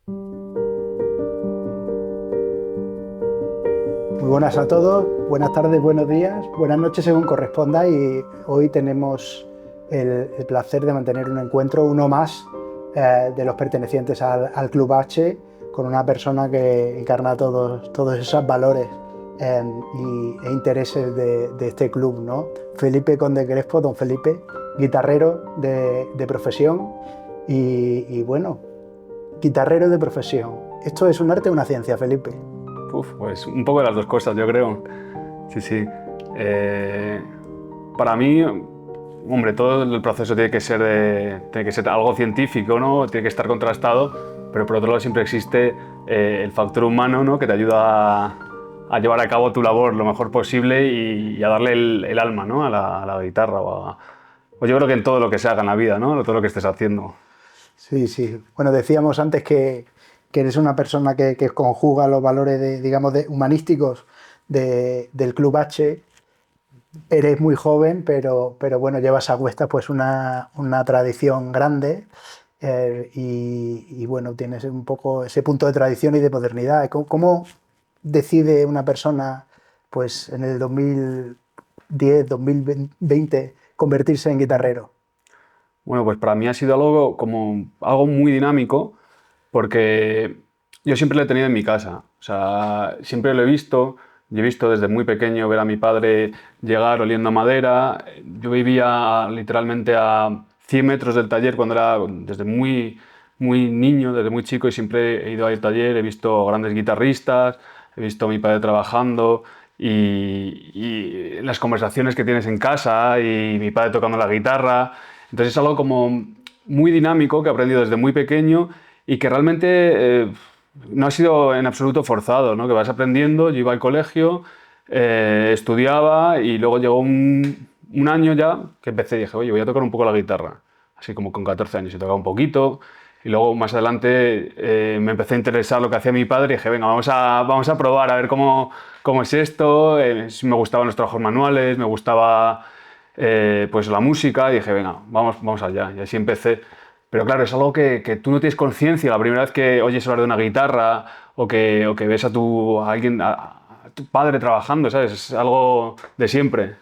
Muy buenas a todos, buenas tardes, buenos días, buenas noches según corresponda y hoy tenemos el placer de mantener un encuentro, uno más de los pertenecientes al Club H, con una persona que encarna todos esos valores e intereses de este club, ¿no? Felipe Conde Crespo, don Felipe, guitarrero de profesión y bueno, guitarrero de profesión. ¿Esto es un arte o una ciencia, Felipe? Pues un poco de las dos cosas, yo creo. Sí, sí. Eh, para mí, hombre, todo el proceso tiene que ser algo científico, ¿no? Tiene que estar contrastado, pero por otro lado siempre existe el factor humano, ¿no? Que te ayuda a llevar a cabo tu labor lo mejor posible y a darle el alma, ¿no? A la guitarra o yo creo que en todo lo que se haga en la vida, ¿no? Todo lo que estés haciendo. Sí, sí. Bueno, decíamos antes que eres una persona que conjuga los valores, digamos, humanísticos del Club H. Eres muy joven, pero bueno, llevas a cuestas pues una tradición grande y bueno, tienes un poco ese punto de tradición y de modernidad. ¿Cómo decide una persona pues en el 2010, 2020 convertirse en guitarrero? Bueno, pues para mí ha sido algo como algo muy dinámico porque yo siempre lo he tenido en mi casa. O sea, siempre lo he visto. Yo he visto desde muy pequeño ver a mi padre llegar oliendo a madera. Yo vivía literalmente a 100 metros del taller cuando era desde muy niño, desde muy chico, y siempre he ido al taller, he visto grandes guitarristas, he visto a mi padre trabajando y las conversaciones que tienes en casa y mi padre tocando la guitarra. Entonces es algo como muy dinámico que he aprendido desde muy pequeño y que realmente no ha sido en absoluto forzado, ¿no? Que vas aprendiendo, yo iba al colegio, estudiaba y luego llegó un año ya que empecé y dije, oye, voy a tocar un poco la guitarra, así como con 14 años y tocaba un poquito. Y luego más adelante me empecé a interesar lo que hacía mi padre y dije, venga, vamos a probar a ver cómo es esto. Me gustaban los trabajos manuales, me gustaba pues la música y dije, venga, vamos allá. Y así empecé. Pero claro, es algo que tú no tienes conciencia la primera vez que oyes hablar de una guitarra o que ves a alguien, a tu padre trabajando, ¿sabes? Es algo de siempre.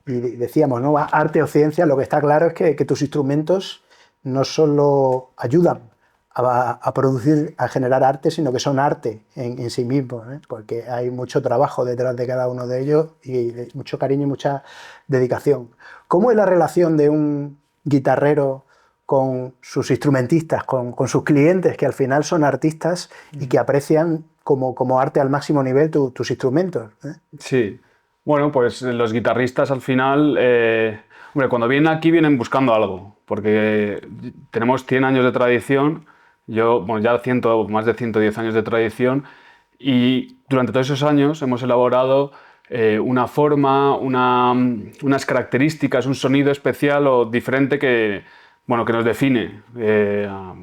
Y decíamos, ¿no? Arte o ciencia, lo que está claro es que tus instrumentos no solo ayudan a producir, a generar arte, sino que son arte en sí mismos, ¿eh? Porque hay mucho trabajo detrás de cada uno de ellos y mucho cariño y mucha dedicación. ¿Cómo es la relación de un guitarrero con sus instrumentistas, con sus clientes, que al final son artistas y que aprecian como arte al máximo nivel tus instrumentos, ¿eh? Sí. Bueno, pues los guitarristas al final, hombre, cuando vienen aquí vienen buscando algo, porque tenemos 100 años de tradición, yo, bueno, ya más de 110 años de tradición, y durante todos esos años hemos elaborado una forma, unas características, un sonido especial o diferente bueno, que nos define a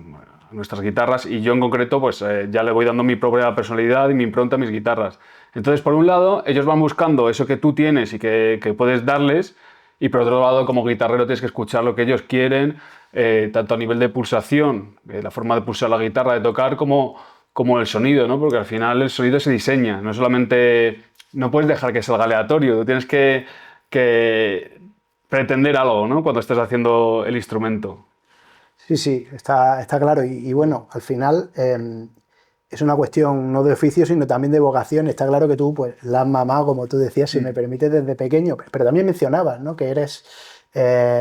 nuestras guitarras, y yo en concreto pues ya le voy dando mi propia personalidad y mi impronta a mis guitarras. Entonces, por un lado, ellos van buscando eso que tú tienes y que puedes darles, y por otro lado, como guitarrero tienes que escuchar lo que ellos quieren, tanto a nivel de pulsación, la forma de pulsar la guitarra, de tocar, como el sonido, ¿no? Porque al final el sonido se diseña, no solamente, no puedes dejar que salga aleatorio, tú tienes que pretender algo, ¿no? Cuando estás haciendo el instrumento. Sí, sí, está claro. Y bueno, al final es una cuestión no de oficio, sino también de vocación. Está claro que tú, pues, la has mamado, como tú decías, si me permites, desde pequeño. Pero también mencionabas, ¿no? Que eres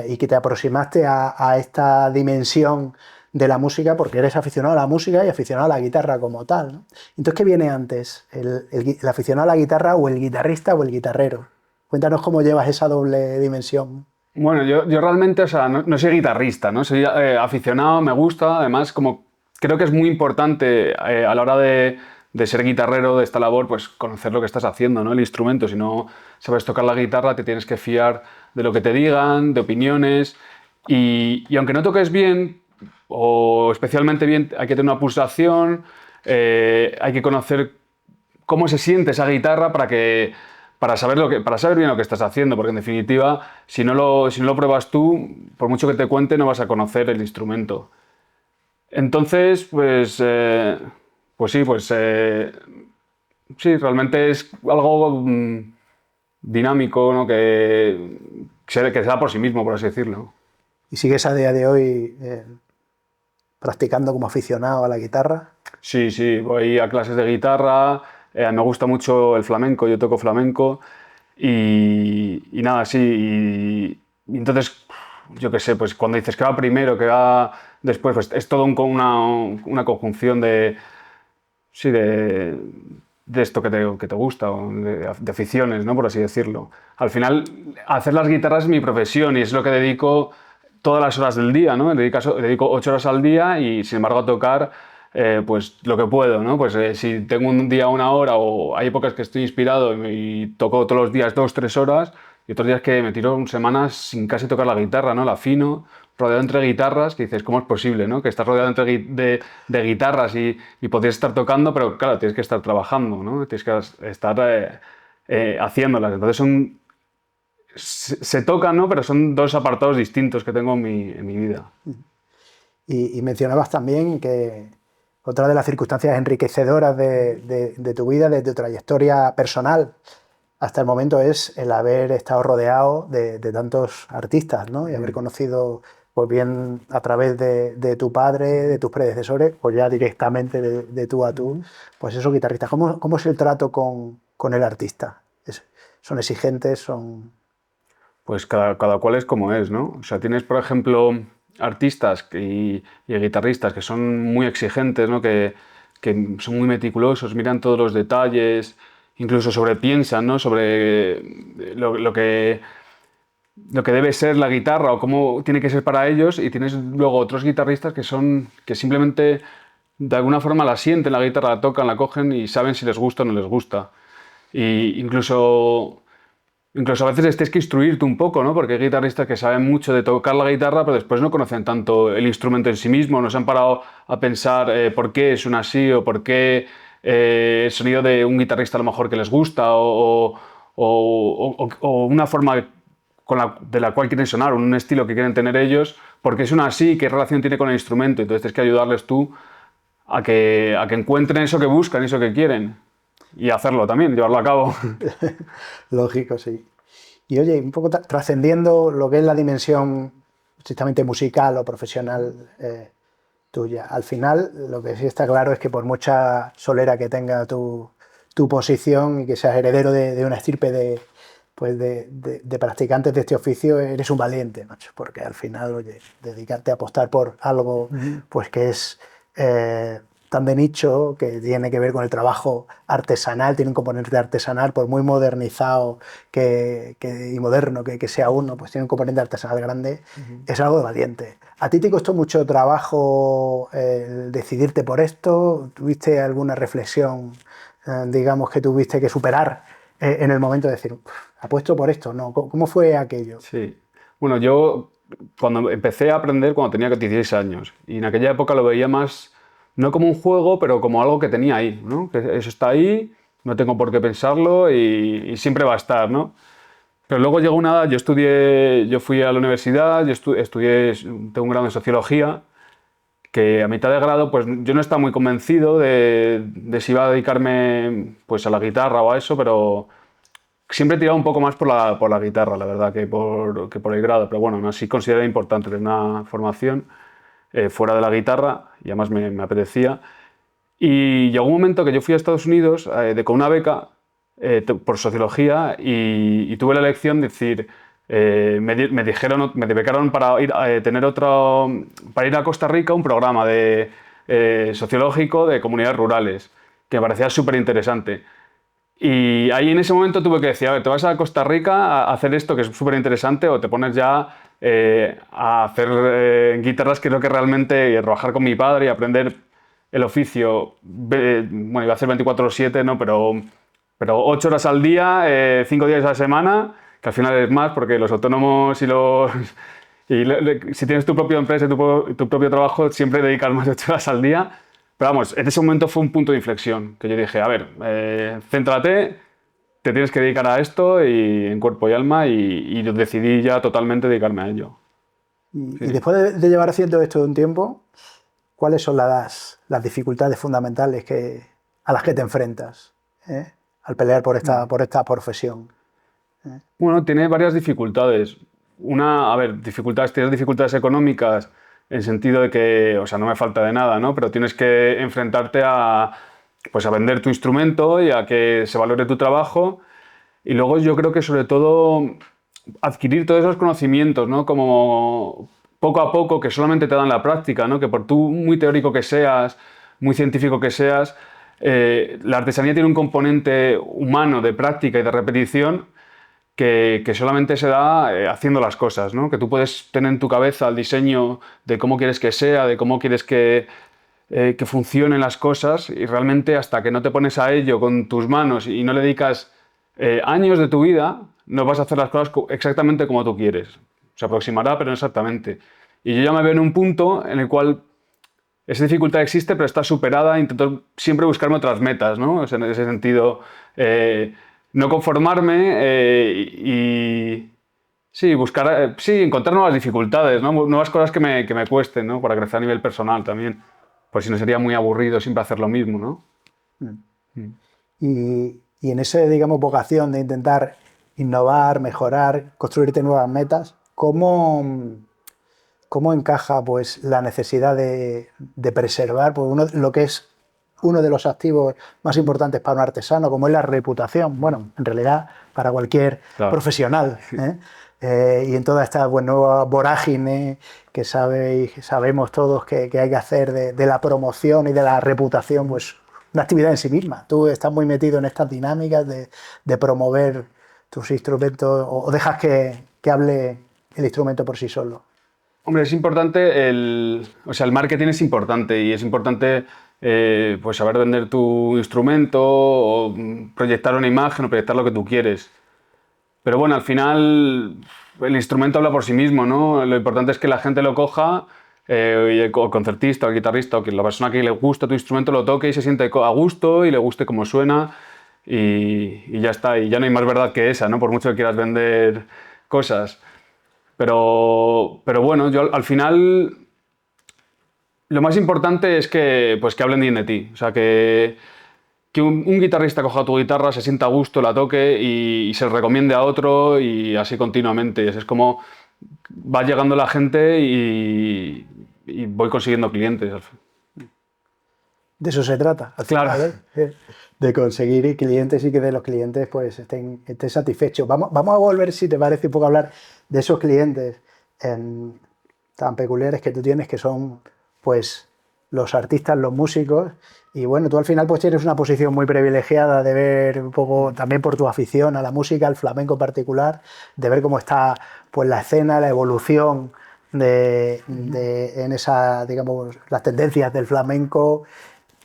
y que te aproximaste a esta dimensión de la música porque eres aficionado a la música y aficionado a la guitarra como tal, ¿no? Entonces, ¿qué viene antes? ¿El aficionado a la guitarra o el guitarrista o el guitarrero? Cuéntanos cómo llevas esa doble dimensión. Bueno, yo realmente, o sea, no soy guitarrista, ¿no? Soy aficionado, me gusta, además, como creo que es muy importante a la hora de ser guitarrero de esta labor, pues conocer lo que estás haciendo, ¿no? El instrumento. Si no sabes tocar la guitarra, te tienes que fiar de lo que te digan, de opiniones, y aunque no toques bien, o especialmente bien, hay que tener una pulsación, hay que conocer cómo se siente esa guitarra para saber bien lo que estás haciendo, porque en definitiva, si no lo pruebas tú, por mucho que te cuente, no vas a conocer el instrumento. Entonces, pues sí, sí, realmente es algo dinámico, ¿no? Que se da por sí mismo, por así decirlo. ¿Y sigues a día de hoy practicando como aficionado a la guitarra? Sí, sí, voy a clases de guitarra, me gusta mucho el flamenco, yo toco flamenco y nada, sí, y entonces, yo qué sé, pues cuando dices que va primero, que va después, pues es todo una conjunción sí, de esto que te gusta, o de aficiones, ¿no? Por así decirlo. Al final, hacer las guitarras es mi profesión y es lo que dedico todas las horas del día, ¿no? Dedico 8 horas al día y, sin embargo, a tocar, pues lo que puedo, ¿no? Pues si tengo un día 1 hora o hay épocas que estoy inspirado y toco todos los días 2, 3 horas y otros días que me tiro semanas sin casi tocar la guitarra, ¿no? La afino, rodeado entre guitarras, que dices, ¿cómo es posible, no? Que estás rodeado de guitarras y podrías estar tocando, pero claro, tienes que estar trabajando, ¿no? Tienes que estar haciéndolas. Entonces se tocan, ¿no? Pero son dos apartados distintos que tengo en mi vida. Y mencionabas también que otra de las circunstancias enriquecedoras de tu vida, de tu trayectoria personal hasta el momento, es el haber estado rodeado de tantos artistas, ¿no? Y haber conocido, pues bien a través de tu padre, de tus predecesores, pues ya directamente de tú a tú, pues esos guitarristas. ¿Cómo es el trato con el artista? ¿Son exigentes? ¿Son...? Pues cada cual es como es, ¿no? O sea, tienes, por ejemplo, artistas y guitarristas que son muy exigentes, ¿no? Que son muy meticulosos, miran todos los detalles, incluso sobrepiensan, ¿no? Sobre lo que debe ser la guitarra o cómo tiene que ser para ellos, y tienes luego otros guitarristas que simplemente de alguna forma la sienten, la guitarra la tocan, la cogen y saben si les gusta o no les gusta. Y incluso a veces tienes que instruirte un poco, ¿no? Porque hay guitarristas que saben mucho de tocar la guitarra, pero después no conocen tanto el instrumento en sí mismo, no se han parado a pensar por qué suena así o por qué el sonido de un guitarrista a lo mejor que les gusta o una forma de la cual quieren sonar, o un estilo que quieren tener ellos, por qué suena así, qué relación tiene con el instrumento. Entonces tienes que ayudarles tú a que encuentren eso que buscan, eso que quieren. Y hacerlo también, llevarlo a cabo. Lógico, sí. Y oye, un poco trascendiendo lo que es la dimensión estrictamente musical o profesional tuya, al final lo que sí está claro es que por mucha solera que tenga tu posición y que seas heredero de una estirpe de practicantes de este oficio, eres un valiente, macho, porque al final, oye, dedicarte a apostar por algo pues que es tan de nicho, que tiene que ver con el trabajo artesanal, tiene un componente artesanal, por muy modernizado y moderno que sea uno, pues tiene un componente artesanal grande, es algo de valiente. ¿A ti te costó mucho trabajo decidirte por esto? ¿Tuviste alguna reflexión, digamos, que tuviste que superar en el momento de decir, apuesto por esto? No, ¿cómo fue aquello? Sí. Bueno, yo cuando empecé a aprender cuando tenía 16 años, y en aquella época lo veía más, no como un juego, pero como algo que tenía ahí, ¿no? Que eso está ahí, no tengo por qué pensarlo y siempre va a estar, ¿no? Pero luego llegó una edad, yo fui a la universidad, yo estudié, tengo un grado en sociología, que a mitad de grado, pues yo no estaba muy convencido de si iba a dedicarme pues a la guitarra o a eso, pero siempre he tirado un poco más por la guitarra, la verdad, que por el grado. Pero bueno, aún así considero importante tener una formación fuera de la guitarra y además me apetecía. Y llegó un momento que yo fui a Estados Unidos con una beca por sociología y tuve la elección de decir, me dijeron, me becaron para ir para ir a Costa Rica, un programa sociológico de comunidades rurales, que me parecía súper interesante. Y ahí en ese momento tuve que decir, a ver, ¿te vas a Costa Rica a hacer esto que es súper interesante o te pones ya a hacer guitarras, que es lo que realmente, y a trabajar con mi padre y aprender el oficio? Bueno, iba a hacer 24/7, ¿no? Pero 8 horas al día, 5 días a la semana, que al final es más porque los autónomos si tienes tu propia empresa y tu propio trabajo, siempre dedicas más de 8 horas al día. Pero vamos, en ese momento fue un punto de inflexión, que yo dije, a ver, céntrate, te tienes que dedicar a esto y en cuerpo y alma, y yo decidí ya totalmente dedicarme a ello. Y Sí. después de llevar haciendo esto un tiempo, ¿cuáles son las dificultades fundamentales a las que te enfrentas al pelear por esta profesión? Bueno, tiene varias dificultades. Una, a ver, tienes dificultades económicas en sentido de que, o sea, no me falta de nada, ¿no? Pero tienes que enfrentarte pues a vender tu instrumento y a que se valore tu trabajo. Y luego yo creo que sobre todo adquirir todos esos conocimientos, ¿no? Como poco a poco, que solamente te dan la práctica, ¿no? Que por tú muy teórico que seas, muy científico que seas, la artesanía tiene un componente humano de práctica y de repetición que solamente se da haciendo las cosas, ¿no? Que tú puedes tener en tu cabeza el diseño de cómo quieres que sea, de cómo quieres que funcionen las cosas, y realmente hasta que no te pones a ello con tus manos y no le dedicas años de tu vida, no vas a hacer las cosas exactamente como tú quieres. Se aproximará, pero no exactamente. Y yo ya me veo en un punto en el cual esa dificultad existe, pero está superada. Intento siempre buscarme otras metas, ¿no? O sea, en ese sentido, no conformarme y sí, buscar, sí, encontrar nuevas dificultades, ¿no? Nuevas cosas que me cuesten, ¿no? Para crecer a nivel personal también. Pues si no sería muy aburrido siempre hacer lo mismo, ¿no? Y en esa, digamos, vocación de intentar innovar, mejorar, construirte nuevas metas, ¿cómo encaja pues, la necesidad de preservar pues, lo que es uno de los activos más importantes para un artesano, como es la reputación? Bueno, en realidad para cualquier profesional, y en toda esta pues, nueva vorágine que sabemos todos que hay que hacer de la promoción y de la reputación, pues una actividad en sí misma. Tú estás muy metido en estas dinámicas de promover tus instrumentos, o dejas que hable el instrumento por sí solo. Hombre, es importante, o sea, el marketing es importante, y es importante pues saber vender tu instrumento o proyectar una imagen o proyectar lo que tú quieres. Pero bueno, al final el instrumento habla por sí mismo, ¿no? Lo importante es que la gente lo coja, y el concertista o el guitarrista o que la persona que le gusta tu instrumento lo toque y se siente a gusto y le guste cómo suena, y ya está. Y ya no hay más verdad que esa, ¿no? Por mucho que quieras vender cosas. Pero bueno, yo al final lo más importante es pues que hablen bien de ti. O sea, que un guitarrista coja tu guitarra, se sienta a gusto, la toque y se recomiende a otro, y así continuamente. Y así es como va llegando la gente y voy consiguiendo clientes. De eso se trata, al Claro. final, de conseguir clientes y que de los clientes pues, estén satisfechos. Vamos a volver, si te parece, un poco a hablar de esos clientes tan peculiares que tú tienes, que son pues, los artistas, los músicos. Y bueno, tú al final pues tienes una posición muy privilegiada de ver un poco, también por tu afición a la música, al flamenco en particular, de ver cómo está pues, la escena, la evolución en esa, digamos, las tendencias del flamenco,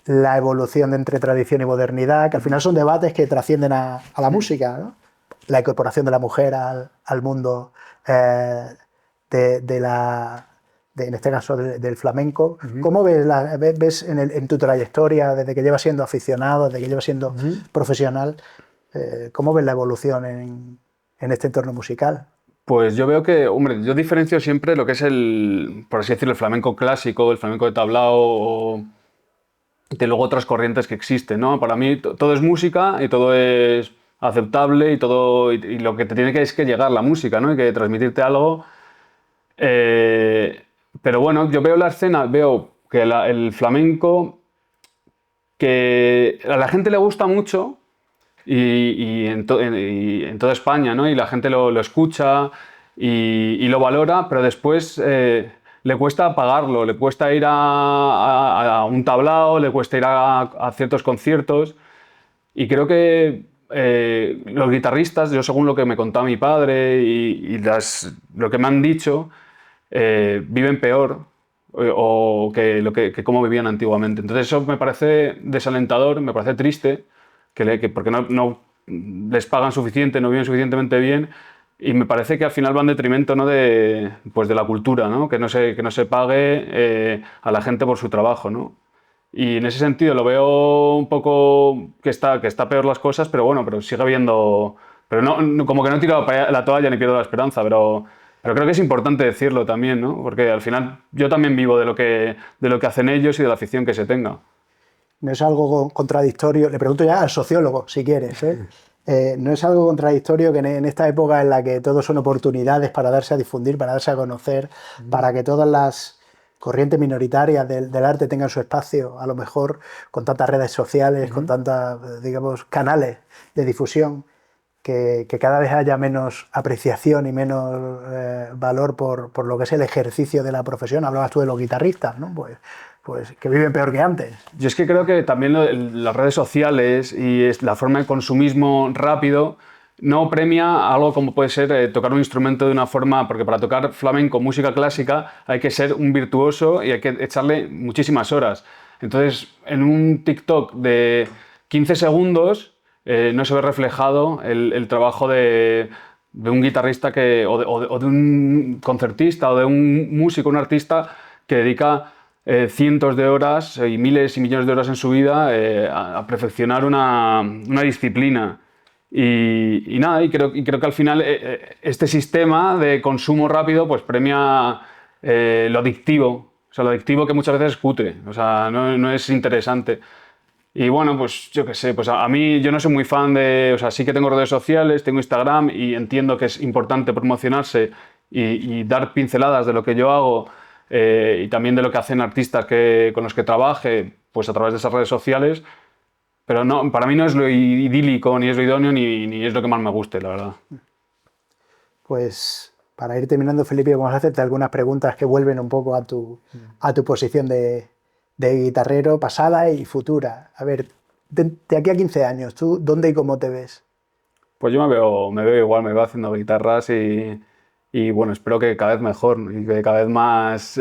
la evolución entre tradición y modernidad, que al final son debates que trascienden a la música, ¿no? La incorporación de la mujer al mundo en este caso del flamenco. ¿Cómo ves en tu trayectoria, desde que llevas siendo aficionado, desde que llevas siendo profesional, cómo ves la evolución en este entorno musical? Pues yo veo que, hombre, yo diferencio siempre lo que es por así decirlo, el flamenco clásico, el flamenco de tablao, o de luego otras corrientes que existen, ¿no? Para mí todo es música y todo es aceptable, y lo que te tiene que es que llegar la música, ¿no? Y que transmitirte algo. Pero bueno, yo veo la escena, veo que el flamenco, que a la gente le gusta mucho, y en toda España, ¿no? Y la gente lo escucha y lo valora, pero después le cuesta pagarlo, le cuesta ir a un tablao, le cuesta ir a ciertos conciertos. Y creo que los guitarristas, yo según lo que me contaba mi padre y lo que me han dicho, viven peor o que cómo vivían antiguamente. Entonces eso me parece desalentador, me parece triste, porque no les pagan suficiente, no viven suficientemente bien, y me parece que al final va en detrimento, ¿no? Pues de la cultura, ¿no? Que no se pague a la gente por su trabajo, ¿no? Y en ese sentido lo veo un poco que está peor las cosas, pero bueno, pero sigue habiendo... Pero como que no tiro la toalla ni pierdo la esperanza, pero Pero creo que es importante decirlo también, ¿no? Porque al final yo también vivo de lo que hacen ellos y de la afición que se tenga. No es algo contradictorio, le pregunto ya al sociólogo, si quieres, ¿eh? No es algo contradictorio que en esta época en la que todo son oportunidades para darse a difundir, para darse a conocer, para que todas las corrientes minoritarias del arte tengan su espacio, a lo mejor con tantas redes sociales, con tantos, digamos, canales de difusión, que cada vez haya menos apreciación y menos valor por lo que es el ejercicio de la profesión. Hablabas tú de los guitarristas, ¿no? Pues que viven peor que antes. Yo es que creo que también las redes sociales y la forma de consumismo rápido no premia algo como puede ser tocar un instrumento de una forma, porque para tocar flamenco, música clásica, hay que ser un virtuoso y hay que echarle muchísimas horas. Entonces, en un TikTok de 15 segundos no se ve reflejado el trabajo de un guitarrista o de un concertista o de un músico, un artista que dedica cientos de horas y miles y millones de horas en su vida a perfeccionar una disciplina. Y nada, y creo que al final este sistema de consumo rápido pues premia lo adictivo. O sea, lo adictivo que muchas veces es cutre, o sea, no es interesante. Y bueno, pues yo qué sé, pues a mí yo no soy muy fan de, o sea, sí que tengo redes sociales, tengo Instagram y entiendo que es importante promocionarse y dar pinceladas de lo que yo hago y también de lo que hacen artistas con los que trabaje, pues a través de esas redes sociales, pero no, para mí no es lo idílico, ni es lo idóneo, ni es lo que más me guste, la verdad. Pues para ir terminando, Felipe, vamos a hacerte algunas preguntas que vuelven un poco a tu posición de guitarrero pasada y futura. A ver, de aquí a 15 años, ¿tú dónde y cómo te ves? Pues yo me veo igual, me veo haciendo guitarras y bueno, espero que cada vez mejor y que cada vez más,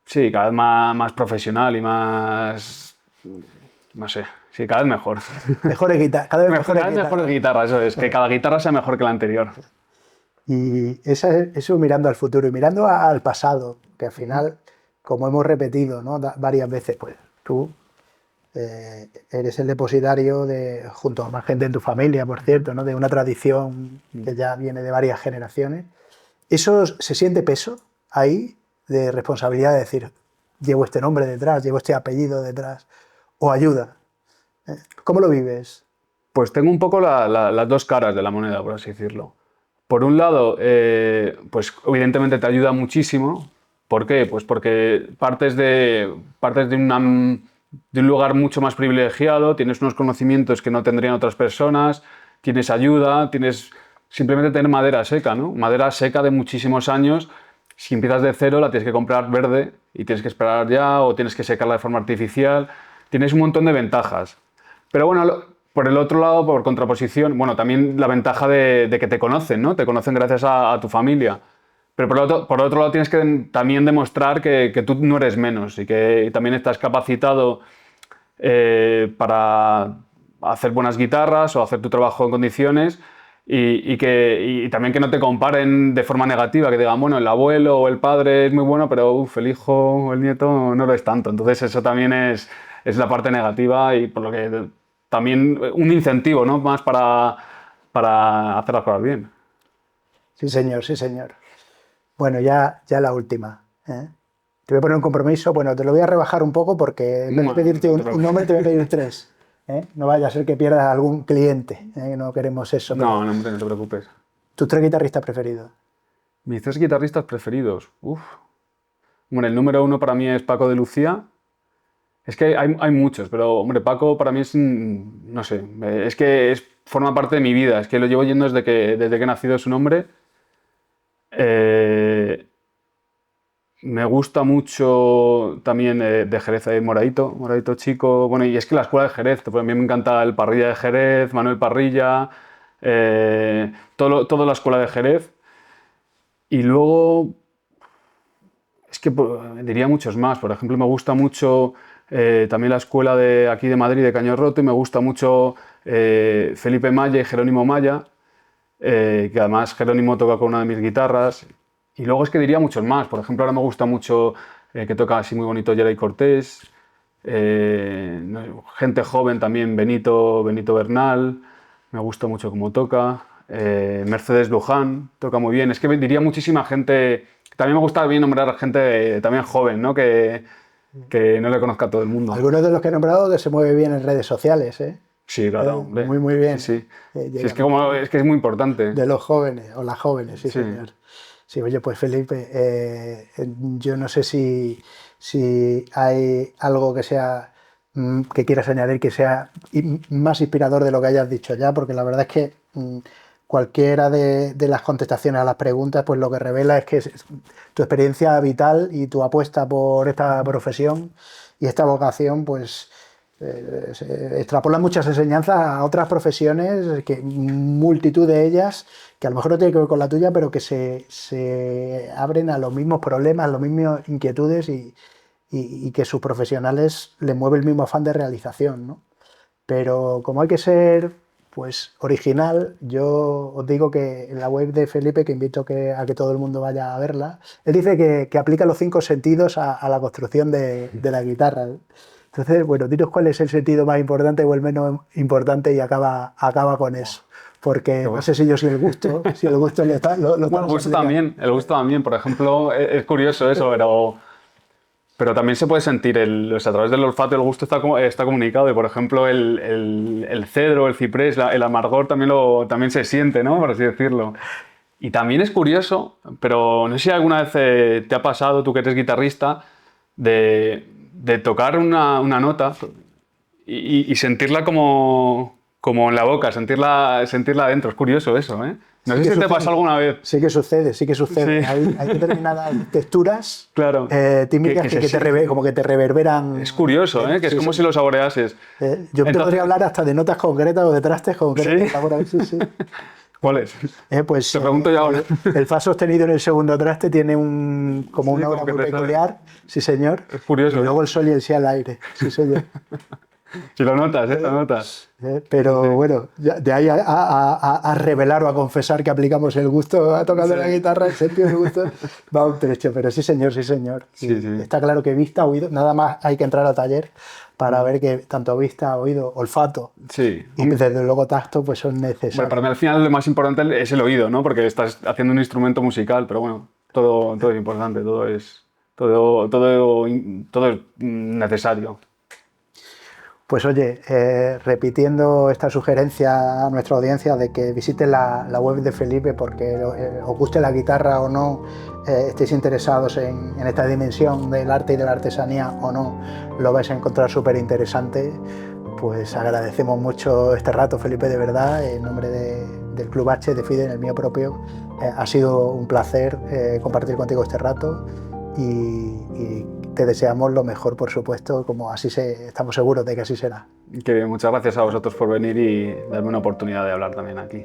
sí, cada vez más profesional y más, no sé, sí, cada vez mejor. Mejores guitarras, cada vez mejores Cada vez mejores guitarras. guitarras, eso es, que cada guitarra sea mejor que la anterior. Y eso mirando al futuro y mirando al pasado, que al final, como hemos repetido, ¿no? Varias veces, pues tú eres el depositario junto a más gente en tu familia, por cierto, ¿no? De una tradición que ya viene de varias generaciones. ¿Eso se siente peso ahí de responsabilidad de decir, llevo este nombre detrás, llevo este apellido detrás, o ayuda? ¿Cómo lo vives? Pues tengo un poco las dos caras de la moneda, por así decirlo. Por un lado, pues evidentemente te ayuda muchísimo. ¿Por qué? Pues porque partes de un lugar mucho más privilegiado, tienes unos conocimientos que no tendrían otras personas, tienes ayuda, tienes simplemente tener madera seca, ¿no? Madera seca de muchísimos años. Si empiezas de cero, la tienes que comprar verde y tienes que esperar ya o tienes que secarla de forma artificial. Tienes un montón de ventajas. Pero bueno, por el otro lado, por contraposición, bueno, también la ventaja de que te conocen, ¿no? Te conocen gracias a tu familia. Pero por otro lado tienes que también demostrar que tú no eres menos y que también estás capacitado para hacer buenas guitarras o hacer tu trabajo en condiciones y también que no te comparen de forma negativa, que digan, bueno, el abuelo o el padre es muy bueno, pero uf, el hijo o el nieto no lo es tanto. Entonces eso también es la parte negativa y por lo que también un incentivo, ¿no? Más para hacer las cosas bien. Sí, señor, sí, señor. Bueno, ya la última, ¿eh? Te voy a poner un compromiso. Bueno, te lo voy a rebajar un poco porque en vez de pedirte un nombre, te voy a pedir tres. ¿Eh? No vaya a ser que pierdas algún cliente, ¿eh? No queremos eso. No, no, hombre, no te preocupes. ¿Tus tres guitarristas preferidos? Mis tres guitarristas preferidos. Uf. Bueno, el número uno para mí es Paco de Lucía. Es que hay muchos, pero hombre, Paco para mí es, no sé, es que forma parte de mi vida. Es que lo llevo yendo desde que he nacido su nombre. Me gusta mucho también de Jerez Moradito Chico. Bueno, y es que la escuela de Jerez, pues a mí me encanta el Parrilla de Jerez, Manuel Parrilla, toda la escuela de Jerez. Y luego, es que diría muchos más. Por ejemplo, me gusta mucho también la escuela de aquí de Madrid, de Caño Roto, y me gusta mucho Felipe Maya y Jerónimo Maya, que además Jerónimo toca con una de mis guitarras. Y luego es que diría muchos más. Por ejemplo, ahora me gusta mucho que toca así muy bonito Geray Cortés. Gente joven también, Benito Bernal. Me gusta mucho cómo toca. Mercedes Luján toca muy bien. Es que diría muchísima gente. También me gusta bien nombrar gente también joven, ¿no? Que no le conozca a todo el mundo. Algunos de los que he nombrado que se mueve bien en redes sociales, ¿eh? Sí, claro, hombre. Muy, muy bien. Sí, sí. Sí, es que es muy importante. De los jóvenes, o las jóvenes, sí, Sí. señor. Sí, oye, pues Felipe, yo no sé si hay algo que sea que quieras añadir que sea más inspirador de lo que hayas dicho ya, porque la verdad es que cualquiera de las contestaciones a las preguntas, pues lo que revela es que tu experiencia vital y tu apuesta por esta profesión y esta vocación, pues se extrapolan muchas enseñanzas a otras profesiones, que multitud de ellas, que a lo mejor no tienen que ver con la tuya, pero que se abren a los mismos problemas, las mismas inquietudes y que sus profesionales les mueve el mismo afán de realización, ¿no? Pero como hay que ser pues original, yo os digo que en la web de Felipe, que invito a que todo el mundo vaya a verla, él dice que aplica los 5 sentidos a la construcción de la guitarra. Entonces, bueno, dinos cuál es el sentido más importante o el menos importante y acaba con eso. Porque no sé si yo soy el gusto, si el gusto lo Bueno, el gusto también, por ejemplo, es curioso eso, pero también se puede sentir, a través del olfato el gusto está comunicado y, por ejemplo, el cedro, el ciprés, el amargor también se siente, ¿no? Por así decirlo. Y también es curioso, pero no sé si alguna vez te ha pasado, tú que eres guitarrista, de tocar una nota y sentirla como en la boca, sentirla adentro. Es curioso eso, ¿eh? No sé si te pasa alguna vez. Sí que sucede. Sí. Hay determinadas texturas claro, tímicas como que te reverberan. Es curioso, ¿eh? Que es como si lo saboreases. Yo te podría hablar hasta de notas concretas o de trastes concretos. ¿Sí? ¿Cuáles? Pues, te pregunto yo ahora. El fa sostenido en el segundo traste tiene como una obra muy peculiar. Sí, señor. Es curioso. Y luego el sol y el si al aire. Sí, señor. Si lo notas, lo notas. Pero sí. Bueno, de ahí a revelar o a confesar que aplicamos el gusto a tocando la guitarra, el sentido del gusto, va un trecho. Pero sí, señor. Sí. Está claro que vista, oído, nada más hay que entrar al taller para ver que tanto vista, oído, olfato y desde luego tacto pues son necesarios. Bueno, para mí al final lo más importante es el oído, ¿no? Porque estás haciendo un instrumento musical, pero bueno, todo es importante, todo es necesario. Pues oye, repitiendo esta sugerencia a nuestra audiencia de que visiten la web de Felipe porque os guste la guitarra o no, estéis interesados en esta dimensión del arte y de la artesanía o no, lo vais a encontrar súper interesante. Pues agradecemos mucho este rato, Felipe, de verdad, en nombre del Club H, de FIDE, en el mío propio. Ha sido un placer compartir contigo este rato y te deseamos lo mejor, por supuesto, como estamos seguros de que así será. Muchas gracias a vosotros por venir y darme una oportunidad de hablar también aquí.